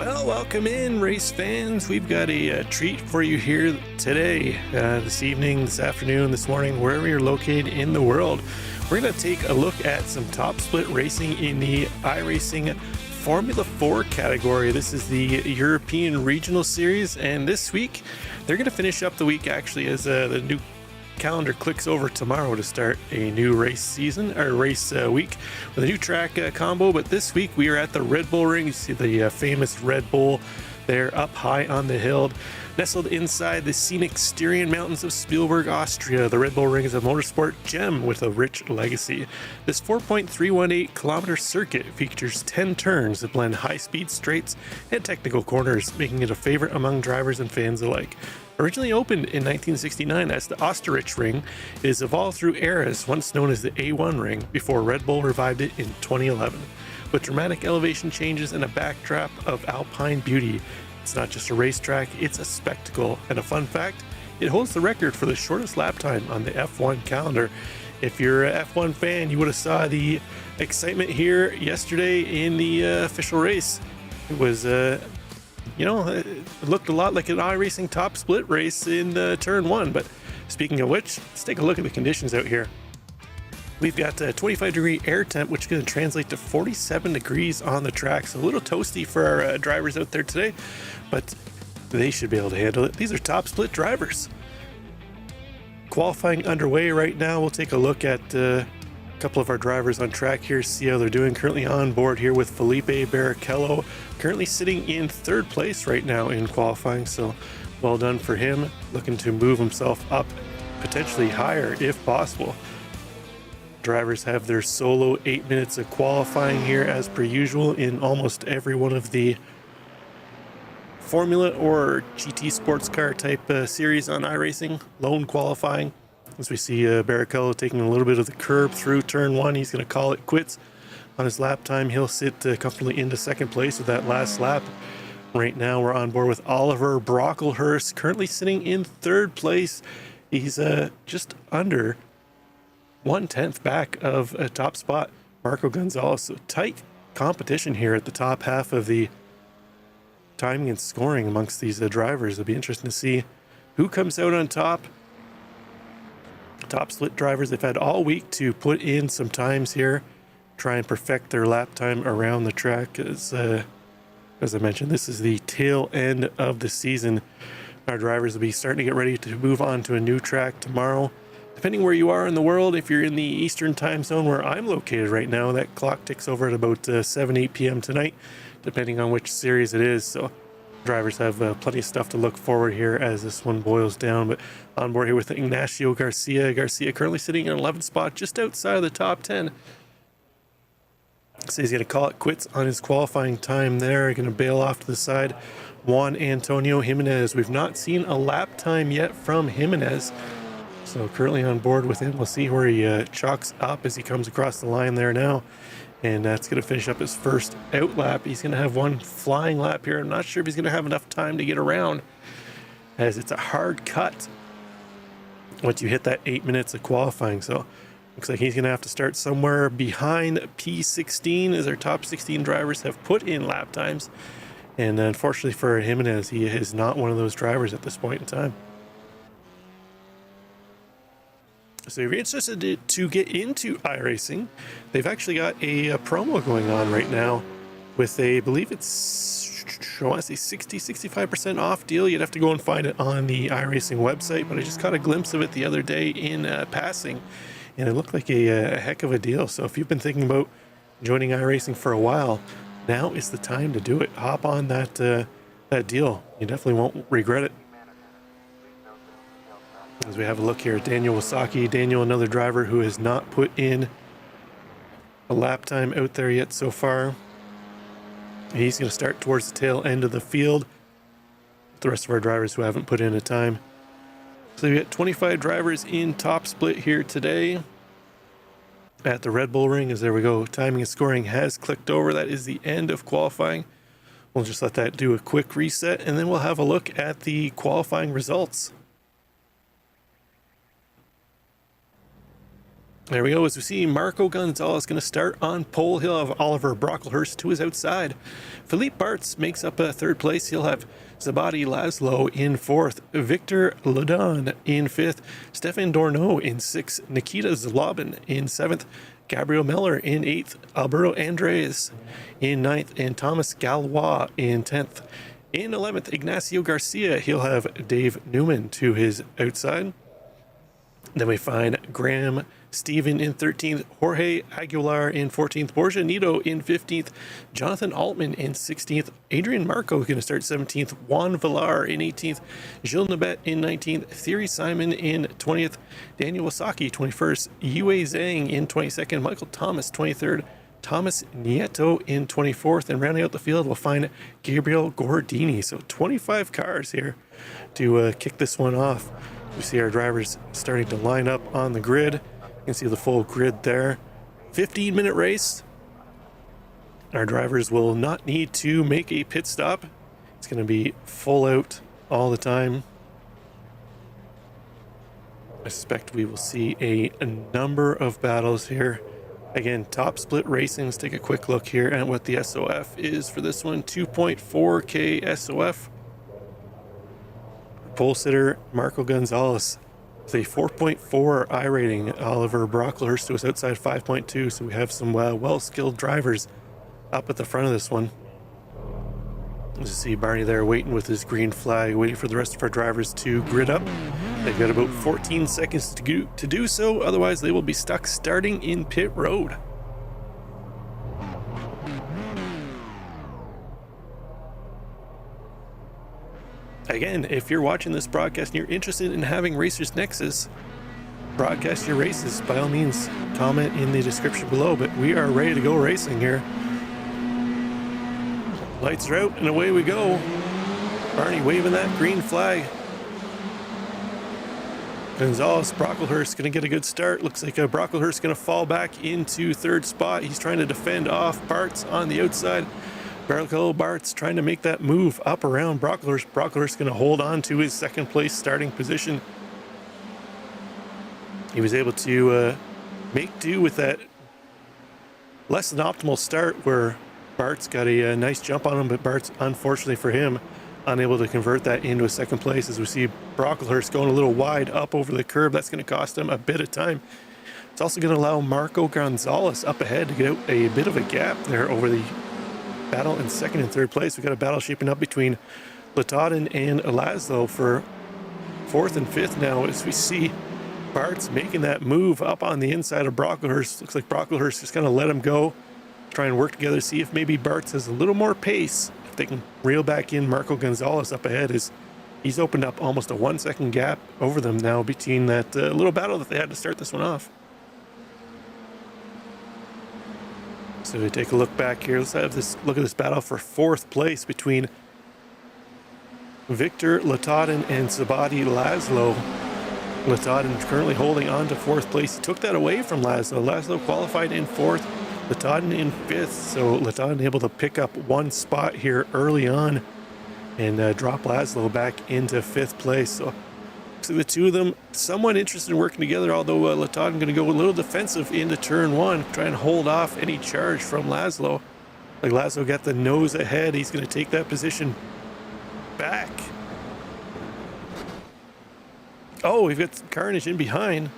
Well, welcome in, race fans. We've got a treat for you here today, this evening, this afternoon, this morning, wherever you're located in the world. We're going to take a look at some top split racing in the iRacing Formula 4 category. This is the European Regional Series, and this week they're going to finish up the week actually as the new calendar clicks over tomorrow to start a new race season or race week with a new track combo. But this week we are at the Red Bull Ring. You see the famous Red Bull there up high on the hill, nestled inside the scenic Styrian Mountains of Spielberg, Austria. The Red Bull Ring is a motorsport gem with a rich legacy. This 4.318 kilometer circuit features 10 turns that blend high-speed straights and technical corners, making it a favorite among drivers and fans alike. Originally opened in 1969 as the Osterich Ring, it has evolved through eras, once known as the A1 Ring, before Red Bull revived it in 2011. With dramatic elevation changes and a backdrop of alpine beauty, it's not just a racetrack, it's a spectacle. And a fun fact, it holds the record for the shortest lap time on the F1 calendar. If you're an F1 fan, you would have saw the excitement here yesterday in the official race. It was it looked a lot like an iRacing top split race in turn one. But speaking of which, let's take a look at the conditions out here. We've got a 25-degree air temp, which is going to translate to 47 degrees on the track. So a little toasty for our drivers out there today, but they should be able to handle it. These are top split drivers. Qualifying underway right now. We'll take a look at a couple of our drivers on track here, see how they're doing. Currently on board here with Felipe Barrichello, currently sitting in third place right now in qualifying. So well done for him, looking to move himself up potentially higher if possible. Drivers have their solo 8 minutes of qualifying here as per usual in almost every one of the Formula or GT sports car type series on iRacing. Lone qualifying, as we see Barrichello taking a little bit of the curb through turn one. He's going to call it quits on his lap time. He'll sit comfortably into second place with that last lap. Right now we're on board with Oliver Brocklehurst, currently sitting in third place. He's just under 1/10 back of a top spot, Marco Gonzalez. So tight competition here at the top half of the timing and scoring amongst these drivers. It'll be interesting to see who comes out on top. Top split drivers, they've had all week to put in some times here, try and perfect their lap time around the track. As I mentioned, this is the tail end of the season. Our drivers will be starting to get ready to move on to a new track tomorrow. Depending where you are in the world, if you're in the Eastern time zone where I'm located right now, that clock ticks over at about 7-8 p.m. tonight, depending on which series it is. So drivers have plenty of stuff to look forward here as this one boils down. But on board here with Ignacio Garcia. Garcia currently sitting in 11th spot, just outside of the top 10. So he's going to call it quits on his qualifying time there. Going to bail off to the side. Juan Antonio Jimenez. We've not seen a lap time yet from Jimenez. So currently on board with him. We'll see where he chalks up as he comes across the line there now. And that's going to finish up his first out lap. He's going to have one flying lap here. I'm not sure if he's going to have enough time to get around, as it's a hard cut once you hit that 8 minutes of qualifying. So looks like he's going to have to start somewhere behind P16 as our top 16 drivers have put in lap times. And unfortunately for Jimenez, he is not one of those drivers at this point in time. So if you're interested to get into iRacing, they've actually got a promo going on right now with I believe it's, I want to say 60-65% off deal. You'd have to go and find it on the iRacing website, but I just caught a glimpse of it the other day in passing, and it looked like a heck of a deal. So if you've been thinking about joining iRacing for a while, now is the time to do it. Hop on that deal. You definitely won't regret it. As we have a look here at Daniel Wasaki. Daniel, another driver who has not put in a lap time out there yet so far. He's going to start towards the tail end of the field. The rest of our drivers who haven't put in a time. So we got 25 drivers in top split here today at the Red Bull Ring. As there we go, timing and scoring has clicked over. That is the end of qualifying. We'll just let that do a quick reset, and then we'll have a look at the qualifying results. There we go. As we see, Marco Gonzalez going to start on pole. He'll have Oliver Brocklehurst to his outside. Philippe Bartz makes up third place. He'll have Zabadi Laszlo in fourth. Victor Ledon in fifth. Stefan Dorneau in sixth. Nikita Zlobin in seventh. Gabriel Miller in eighth. Alberto Andres in ninth. And Thomas Galois in 10th. In 11th, Ignacio Garcia. He'll have Dave Newman to his outside. Then we find Graham Stephen in 13th, Jorge Aguilar in 14th, Borja Nito in 15th, Jonathan Altman in 16th, Adrian Marco going to start 17th, Juan Villar in 18th, Gilles Nabet in 19th, Thierry Simon in 20th, Daniel Wasaki 21st, Yue Zhang in 22nd, Michael Thomas 23rd, Thomas Nieto in 24th, and rounding out the field we'll find Gabriel Gordini. So 25 cars here to kick this one off. We see our drivers starting to line up on the grid. You can see the full grid there. 15-minute race. Our drivers will not need to make a pit stop. It's going to be full out all the time. I suspect we will see a number of battles here. Again, top split racing. Let's take a quick look here at what the SOF is for this one. 2.4K SOF. Pole sitter Marco Gonzalez with a 4.4 iRating. Oliver Brocklehurst was outside 5.2, so we have some well-skilled drivers up at the front of this one. As you see Barney there waiting with his green flag, waiting for the rest of our drivers to grid up. They've got about 14 seconds to do so, otherwise they will be stuck starting in pit road. Again, if you're watching this broadcast and you're interested in having Racers Nexus broadcast your races, by all means, comment in the description below. But we are ready to go racing here. Lights are out and away we go. Barney waving that green flag. Gonzalez, Brocklehurst going to get a good start. Looks like Brocklehurst going to fall back into third spot. He's trying to defend off Bartz on the outside. Barrichello Bartz trying to make that move up around Brocklehurst. Brocklehurst going to hold on to his second place starting position. He was able to make do with that less than optimal start where Bartz got a nice jump on him, but Bartz, unfortunately for him, unable to convert that into a second place. As we see Brocklehurst going a little wide up over the curb, that's going to cost him a bit of time. It's also going to allow Marco Gonzalez up ahead to get out a bit of a gap there over the battle in second and third place. We've got a battle shaping up between Latadin and Laszlo for fourth and fifth now, as we see Bartz making that move up on the inside of Brocklehurst. Looks like Brocklehurst just kind of let him go, try and work together, see if maybe Bartz has a little more pace, if they can reel back in Marco Gonzalez up ahead, as he's opened up almost a 1 second gap over them now between that little battle that they had to start this one off. So we take a look back here. Let's have this look at this battle for fourth place between Victor Latadin and Zabadi Laszlo. Latadin currently holding on to fourth place. He took that away from Laszlo. Laszlo qualified in fourth, Latadin in fifth. So Latadin able to pick up one spot here early on and drop Laszlo back into fifth place. So the two of them somewhat interested in working together, although Latadin going to go a little defensive into turn one, try and hold off any charge from Laszlo. Like Laszlo got the nose ahead, he's going to take that position back. Oh, we've got some carnage in behind.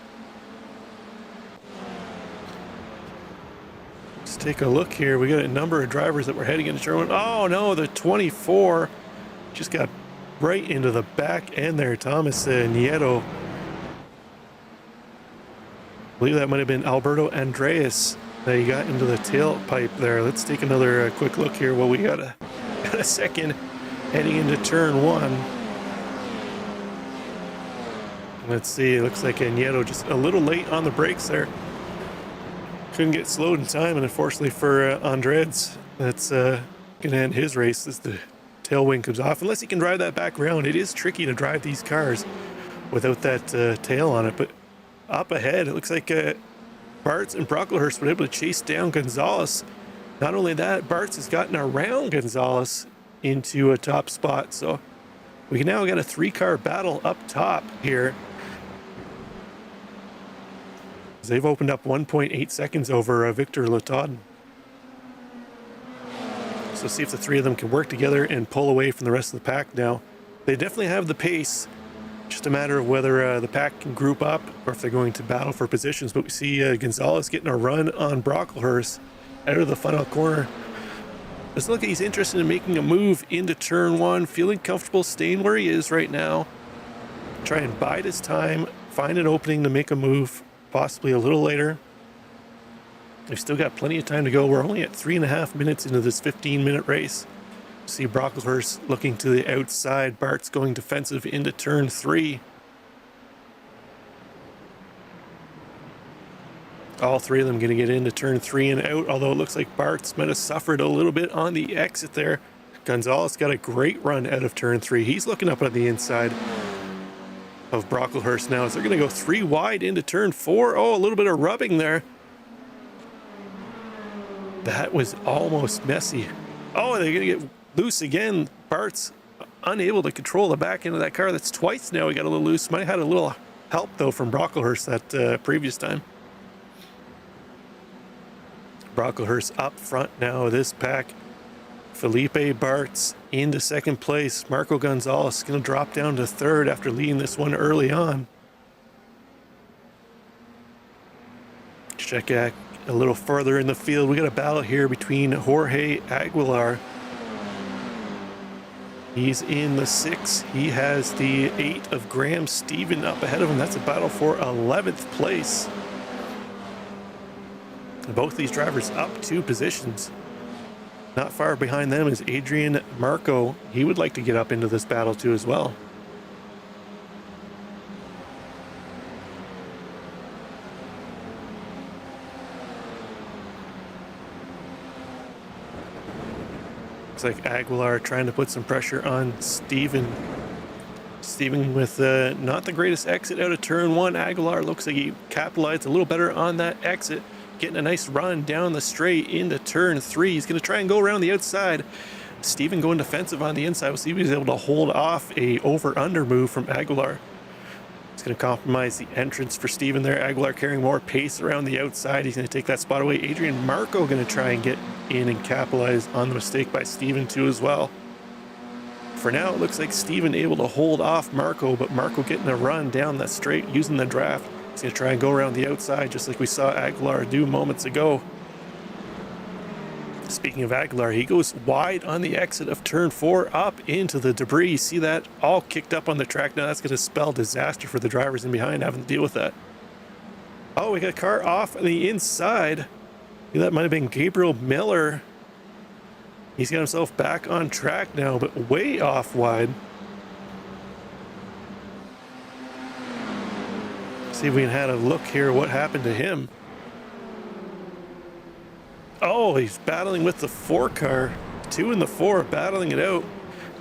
Let's take a look here. We got a number of drivers that were heading into turn one. Oh no, the 24 just got right into the back end there. Thomas Nieto. I believe that might have been Alberto Andres that he got into the tailpipe there. Let's take another quick look here. Well, we got a second heading into turn one. Let's see, it looks like Nieto just a little late on the brakes there. Couldn't get slowed in time, and unfortunately for Andres, that's going to end his race as the tail wing comes off. Unless he can drive that back round, it is tricky to drive these cars without that tail on it. But up ahead, it looks like Bartz and Brocklehurst were able to chase down Gonzalez. Not only that, Bartz has gotten around Gonzalez into a top spot. So we now got a 3-car battle up top here. They've opened up 1.8 seconds over Victor Latouden. So see if the three of them can work together and pull away from the rest of the pack now. They definitely have the pace. Just a matter of whether the pack can group up or if they're going to battle for positions. But we see Gonzalez getting a run on Brocklehurst out of the final corner. Let's look, he's interested in making a move into turn one, feeling comfortable staying where he is right now. Try and bide his time, find an opening to make a move, possibly a little later. We've still got plenty of time to go. We're only at 3.5 minutes into this 15-minute race. See Brocklehurst looking to the outside. Bart's going defensive into turn 3. All three of them going to get into turn 3 and out, although it looks like Bart's might have suffered a little bit on the exit there. Gonzalez got a great run out of turn 3. He's looking up on the inside of Brocklehurst now. So they're going to go 3 wide into turn 4. Oh, a little bit of rubbing there. That was almost messy. Oh, they're going to get loose again. Bart's unable to control the back end of that car. That's twice now he got a little loose. Might have had a little help, though, from Brocklehurst that previous time. Brocklehurst up front now. This pack. Felipe Bart's into second place. Marco Gonzalez is going to drop down to third after leading this one early on. Check out a little further in the field. We got a battle here between Jorge Aguilar. He's in the 6. He has the 8 of Graham Stephen up ahead of him. That's a battle for 11th place. Both these drivers up 2 positions. Not far behind them is Adrian Marco. He would like to get up into this battle too as well. Looks like Aguilar trying to put some pressure on Stephen. Stephen with not the greatest exit out of turn 1. Aguilar looks like he capitalized a little better on that exit. Getting a nice run down the straight into turn 3. He's going to try and go around the outside. Stephen going defensive on the inside. We'll see if he's able to hold off a over-under move from Aguilar. It's going to compromise the entrance for Stephen there. Aguilar carrying more pace around the outside. He's going to take that spot away. Adrian Marco going to try and get in and capitalize on the mistake by Stephen too as well. For now, it looks like Stephen able to hold off Marco, but Marco getting a run down that straight using the draft. He's going to try and go around the outside just like we saw Aguilar do moments ago. Speaking of Aguilar, he goes wide on the exit of turn 4 up into the debris. See that? All kicked up on the track. Now that's going to spell disaster for the drivers in behind having to deal with that. Oh, we got a car off on the inside. That might have been Gabriel Miller. He's got himself back on track now, but way off wide. See if we can have a look here what happened to him. Oh, he's battling with the 4 car. 2 in the 4, battling it out.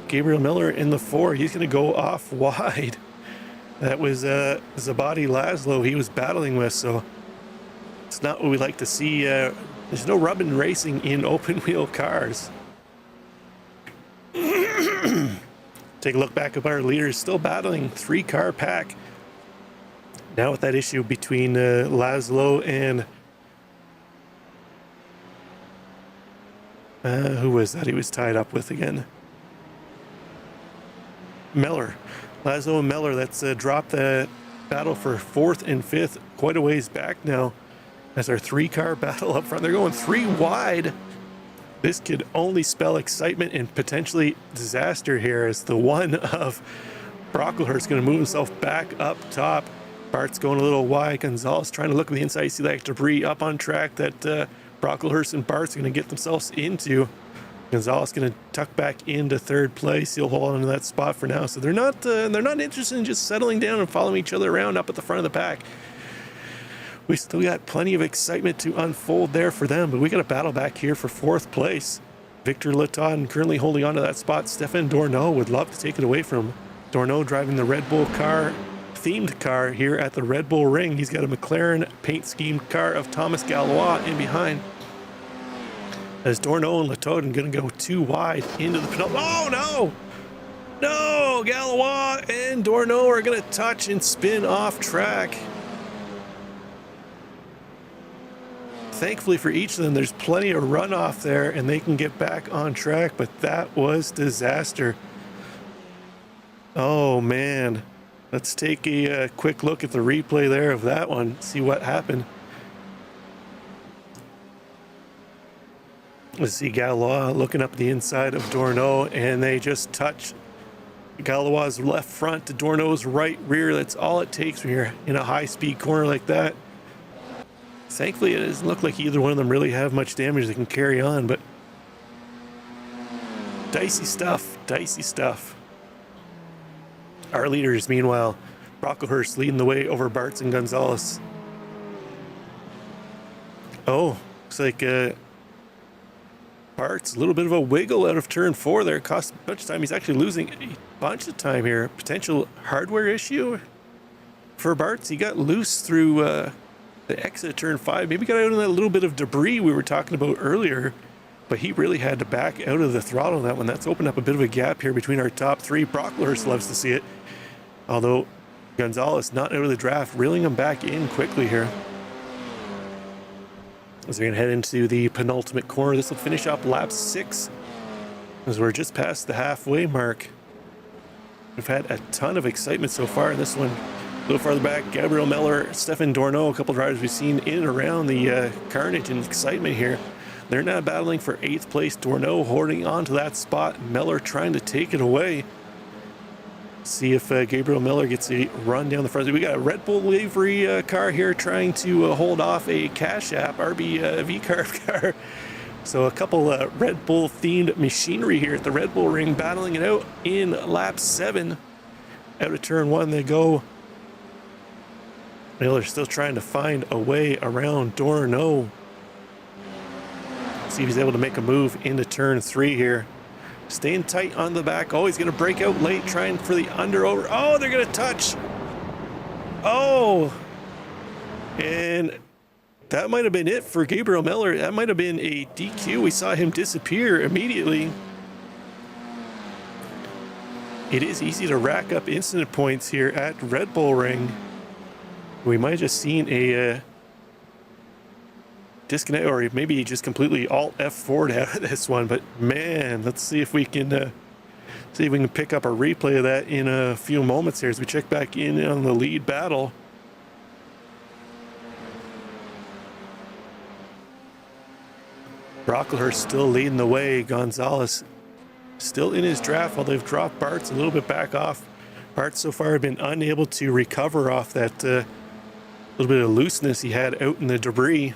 Gabriel Miller in the 4. He's going to go off wide. That was Zabadi Laszlo he was battling with, so it's not what we like to see. There's no rubbing racing in open wheel cars. Take a look back at our leaders, still battling 3-car pack. Now with that issue between Laszlo and who was that he was tied up with again? Miller. Laszlo and Miller, that's dropped the battle for 4th and 5th quite a ways back now. As our 3-car battle up front. They're going 3 wide. This could only spell excitement and potentially disaster here as the one of Brocklehurst going to move himself back up top. Bart's going a little wide. Gonzalez trying to look on the inside. You see that debris up on track that Brocklehurst and Bart's going to get themselves into. Gonzalez going to tuck back into 3rd place. He'll hold on to that spot for now. So they're not interested in just settling down and following each other around up at the front of the pack. We still got plenty of excitement to unfold there for them, but we got a battle back here for 4th place. Victor Latouden currently holding on to that spot. Stefan Dorneau would love to take it away from him. Dorneau driving the Red Bull car, themed car here at the Red Bull Ring. He's got a McLaren paint scheme car of Thomas Gallois in behind. As Dorneau and Latouden going to go 2 wide into the penultimate. Oh no! No! Gallois and Dorneau are going to touch and spin off track. thankfully for each of them, there's plenty of runoff there and they can get back on track, but that was disaster. Oh man, let's take a quick look at the replay there of that one, see what happened. Let's see Galois looking up the inside of Dorneau, and they just touch Galois' left front to Dorneau's right rear. That's all it takes when you're in a high-speed corner like that. Thankfully, it doesn't look like either one of them really have much damage they can carry on, but dicey stuff, dicey stuff. Our leaders, meanwhile, Brocklehurst leading the way over Bartz and Gonzalez. Oh, looks like Bart's a little bit of a wiggle out of turn 4 there. Cost a bunch of time. He's actually losing a bunch of time here. Potential hardware issue for Bart's. He got loose through the exit of turn 5. Maybe got out of that little bit of debris we were talking about earlier, but he really had to back out of the throttle on that one. That's opened up a bit of a gap here between our top 3. Brocklehurst loves to see it, although Gonzalez not out of the draft, reeling him back in quickly here. As we're going to head into the penultimate corner, this will finish up lap 6 as we're just past the halfway mark. We've had a ton of excitement so far in this one. A little farther back, Gabriel Meller, Stefan Dorneau, a couple drivers we've seen in and around the carnage and excitement here. They're now battling for 8th place. Dorneau holding on to that spot. Meller trying to take it away. See if Gabriel Miller gets a run down the front. We got a Red Bull livery car here trying to hold off a Cash App RB V-Carb car. So a couple Red Bull themed machinery here at the Red Bull ring, battling it out in lap 7. Out of turn 1 they go. Miller's still trying to find a way around Dorneau. See if he's able to make a move into turn 3 here. Staying tight on the back. Oh, he's going to break out late, trying for the under-over. Oh, they're going to touch. Oh. And that might have been it for Gabriel Miller. That might have been a DQ. We saw him disappear immediately. It is easy to rack up incident points here at Red Bull Ring. We might have just seen a disconnect, or maybe he just completely alt F4'd out of this one. But man, let's see if we can pick up a replay of that in a few moments here as we check back in on the lead battle. Brocklehurst still leading the way. Gonzalez still in his draft, while they've dropped Bart's a little bit back off. Bart so far have been unable to recover off that little bit of looseness he had out in the debris.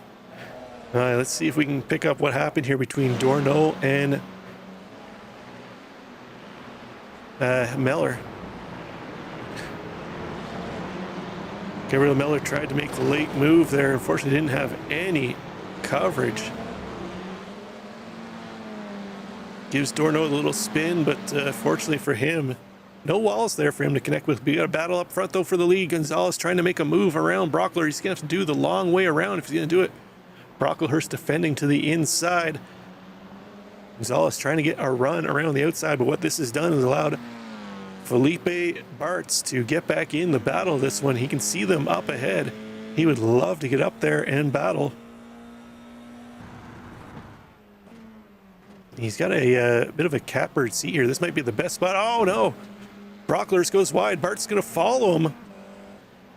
Let's see if we can pick up what happened here between Dorneau and Meller. Gabriel Meller tried to make the late move there. Unfortunately, didn't have any coverage. Gives Dorneau a little spin, but fortunately for him, no walls there for him to connect with. We got a battle up front, though, for the lead. Gonzalez trying to make a move around Brockler. He's going to have to do the long way around if he's going to do it. Brocklehurst defending to the inside. Gonzalez trying to get a run around the outside, but what this has done is allowed Felipe Bartz to get back in the battle this one. He can see them up ahead. He would love to get up there and battle. He's got a bit of a catbird seat here. This might be the best spot. Oh no! Brocklehurst goes wide. Bart's going to follow him.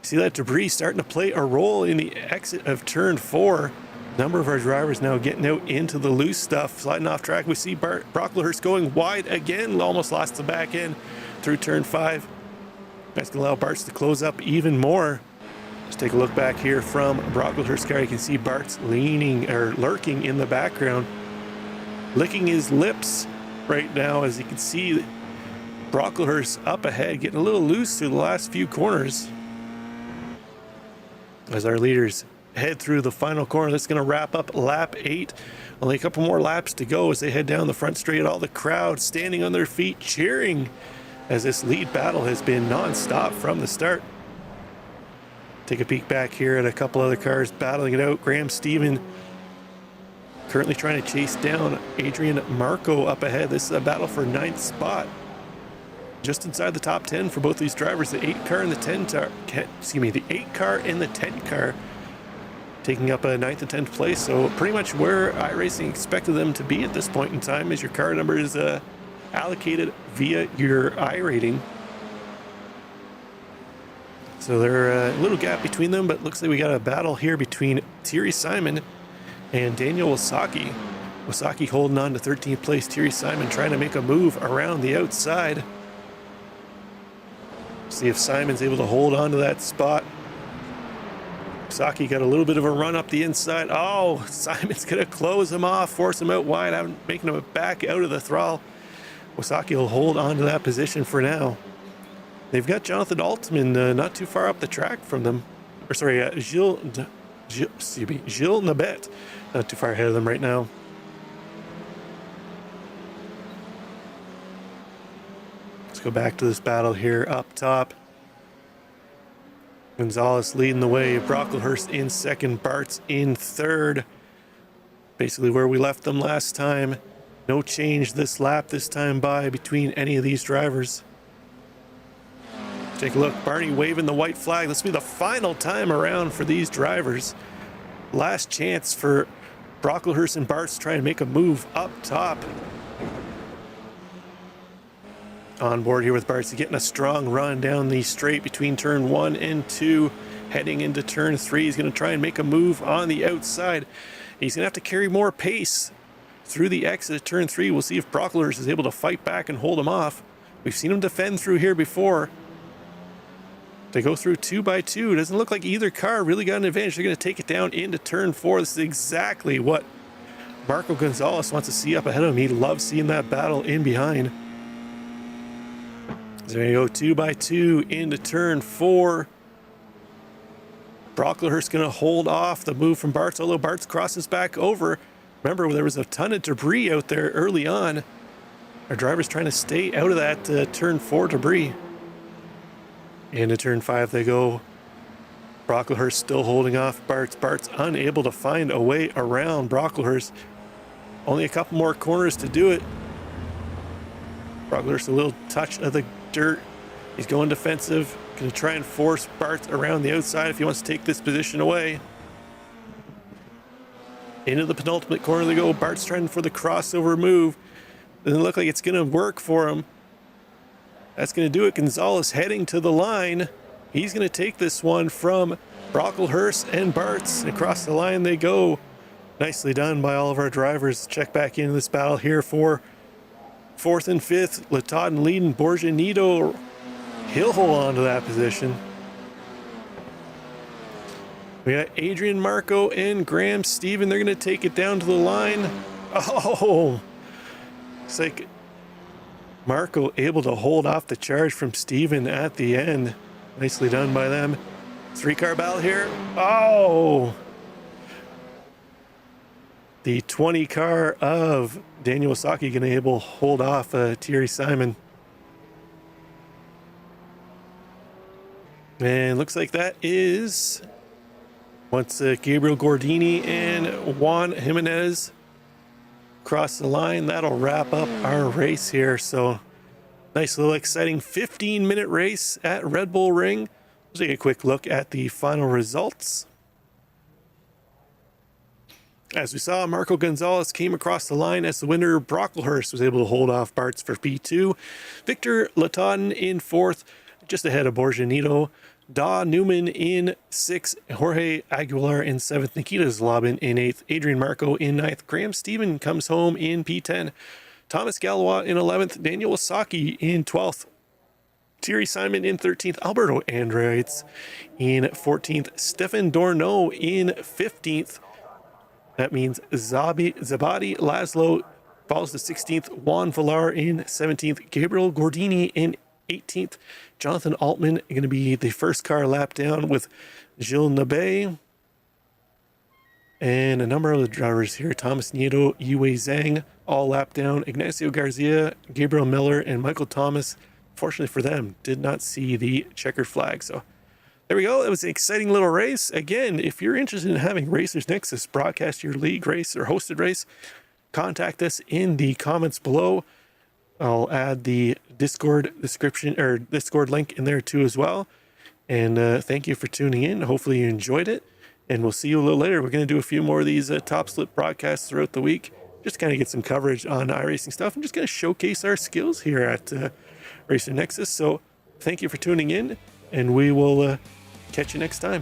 See that debris starting to play a role in the exit of turn 4. Number of our drivers now getting out into the loose stuff, sliding off track. We see Brocklehurst going wide again, almost lost the back end through turn 5. That's going to allow Bart's to close up even more. Let's take a look back here from Brocklehurst's car. You can see Bart's leaning or lurking in the background, licking his lips right now, as you can see Brocklehurst up ahead, getting a little loose through the last few corners. As our leaders head through the final corner, that's going to wrap up lap 8. Only a couple more laps to go as they head down the front straight. All the crowd standing on their feet cheering as this lead battle has been non-stop from the start. Take a peek back here at a couple other cars battling it out. Graham Stephen currently trying to chase down Adrian Marco up ahead. This is a battle for 9th spot. Just inside the top 10 for both these drivers. The 8 car and the 10 car, the 8 car and the 10 car taking up a 9th and 10th place. So pretty much where iRacing expected them to be at this point in time, as your car number is allocated via your iRating. So they're a little gap between them, but looks like we got a battle here between Thierry Simon and Daniel Wasaki. Wasaki holding on to 13th place. Thierry Simon trying to make a move around the outside. See if Simon's able to hold on to that spot. Wasaki got a little bit of a run up the inside. Oh, Simon's going to close him off, force him out wide, making him back out of the throttle. Wasaki will hold on to that position for now. They've got Jonathan Altman not too far up the track from them. Or sorry, Gilles Nabet not too far ahead of them right now. Let's go back to this battle here up top. Gonzalez leading the way, Brocklehurst in second, Bart's in third. Basically where we left them last time. No change this lap this time by between any of these drivers. Take a look, Barney waving the white flag. This will be the final time around for these drivers. Last chance for Brocklehurst and Bart's trying to make a move up top. On board here with Bart's getting a strong run down the straight between turn 1 and 2. Heading into turn 3, he's going to try and make a move on the outside. He's going to have to carry more pace through the exit of turn 3. We'll see if Brocklehurst is able to fight back and hold him off. We've seen him defend through here before. They go through 2 by 2. It doesn't look like either car really got an advantage. They're going to take it down into turn 4. This is exactly what Marco Gonzalez wants to see up ahead of him. He loves seeing that battle in behind. So they're going to go 2 by 2 into turn 4. Brocklehurst going to hold off the move from Bart's, although Bart's crosses back over. Remember, there was a ton of debris out there early on. Our driver's trying to stay out of that turn 4 debris. Into turn 5 they go. Brocklehurst still holding off Bart's. Bart's unable to find a way around Brocklehurst. Only a couple more corners to do it. Brocklehurst a little touch of the dirt. He's going defensive. Going to try and force Bart's around the outside if he wants to take this position away. Into the penultimate corner they go. Bart's trying for the crossover move. Doesn't look like it's going to work for him. That's going to do it. Gonzalez heading to the line. He's going to take this one from Brocklehurst and Bart's. Across the line they go. Nicely done by all of our drivers. Check back into this battle here for 4th and 5th. Latadin leading. Borjanito, he'll hold on to that position. We got Adrian, Marco, and Graham Stephen. They're going to take it down to the line. Oh, it's like Marco able to hold off the charge from Steven at the end. Nicely done by them. 3-car battle here. Oh! The 20 car of Daniel Wasaki going to able to hold off Thierry Simon. And looks like that is once Gabriel Gordini and Juan Jimenez cross the line, that'll wrap up our race here. So nice little exciting 15-minute race at Red Bull Ring. Let's take a quick look at the final results. As we saw, Marco Gonzalez came across the line as the winner. Brocklehurst was able to hold off Bart's for P2. Victor Latadin in 4th, just ahead of Borjanito. Da Newman in 6th, Jorge Aguilar in 7th, Nikita Zlobin in 8th, Adrian Marco in 9th, Graham Stephen comes home in P10, Thomas Galois in 11th, Daniel Wasaki in 12th, Thierry Simon in 13th, Alberto Andreitz in 14th, Stefan Dorneau in 15th. That means Zabadi Laszlo falls to 16th, Juan Villar in 17th, Gabriel Gordini in 18th. Jonathan Altman going to be the first car lap down with Gilles Nabet. And a number of the drivers here. Thomas Nieto, Yue Zhang, all lap down. Ignacio Garcia, Gabriel Miller, and Michael Thomas, fortunately for them, did not see the checkered flag. So there we go. It was an exciting little race. Again, if you're interested in having Racers Nexus broadcast your league race or hosted race, contact us in the comments below. I'll add the Discord description or Discord link in there too as well. And thank you for tuning in. Hopefully you enjoyed it. and we'll see you a little later. We're going to do a few more of these top split broadcasts throughout the week, just kind of get some coverage on iRacing stuff and just going to showcase our skills here at Racer Nexus. So thank you for tuning in, and we will catch you next time.